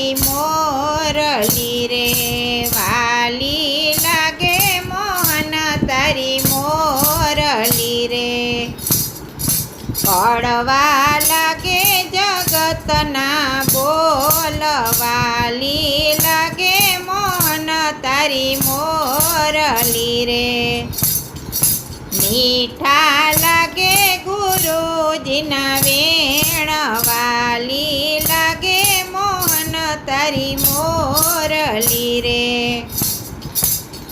તારી મોરલી રે, વાલી લાગે મોહન તારી મોરલી રે, કડવા લાગે જગતના બોલ, વાલી લાગે મોહન તારી મોરલી રે, મીઠા લાગે ગુરુજીના વેણ, વાલી લાગે મોહન તારી મોરલી રે,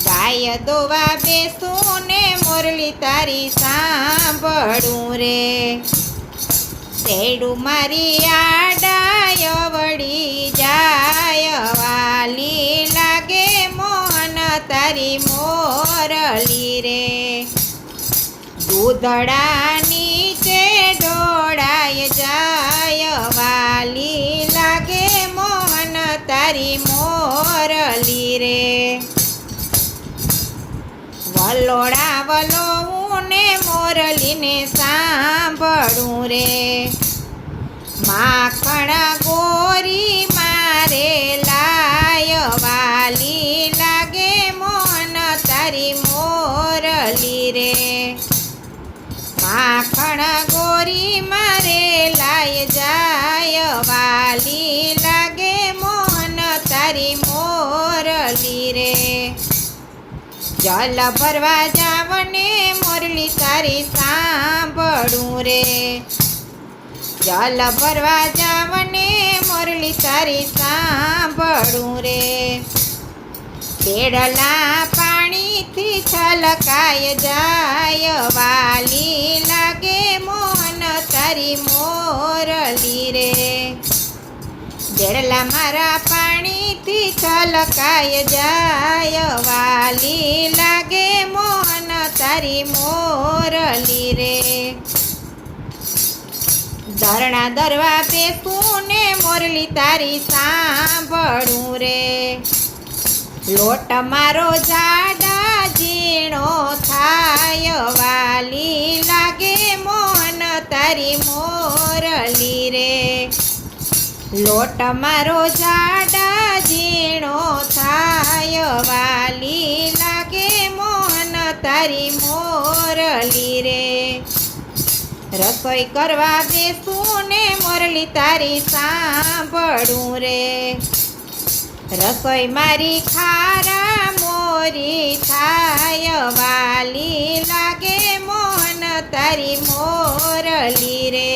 ગાય દોવા બેસું ને મોરલી તારી સાંભળું રે, તેડું મારી આડાય વળી જાય, વાલી લાગે મોહન તારી મોરલી રે, દૂધડા નીચે ઢોળાય જાય, વાલી લાગે મોહન તારી મોરલી રે, વલોડા વલોવું ને મોરલીને સાંભળું રે, માખણ ગોરી મારે લાય, વાલી લાગે મોહન તારી મોરલી રે, માખણ ગોરી મારે લાય જાય, વાલી લાગે મોહન તારી મોરલી રે, જલ ભરવા જાવને મોરલી તારી સાંભળું રે, જલ ભરવા જાવને મોરલી તારી સાંભળું રે, બેડલા પાણીથી છલકાય જાય, વાલી લાગે મોહન તારી મોરલી રે, બેડલા મારા પાણીથી છલકાય જાય, વાલી લાગે મોહન તારી મોરલી રે, ધરણા દરવા બેસું ને મોરલી તારી સાંભળું રે, લોટ મારો જાડા ઝીણો થાય, વાલી લાગે મોહન તારી મોરલી રે, લોટ મારો જાડા ઝીણો થાય, વાલી લાગે મોહન તારી મોરલી રે, રસોઈ કરવા બેસું ને મોરલી તારી સાંભળું રે, રસોઈ મારી ખારા મોરી થાય, વાલી લાગે મોહન તારી મોરલી રે,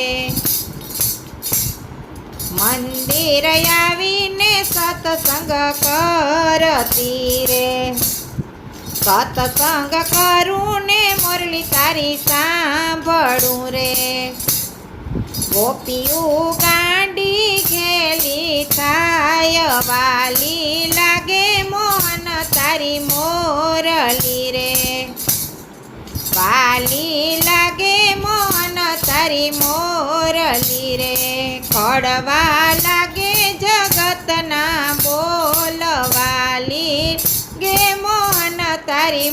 મંદિર આવીને સત્સંગ કરતી રે, સત્સંગ કરું ને મોરલી તારી સાંભળું રે, ગોપીયું ગાંડી ઘેલી થાય, વાલી લાગે મોહન તારી મોરલી રે, વાલી લાગે મોહન તારી મોરલી રે, કડવા લાગે જગતના બોલ, વાલી ગે મોહન તારી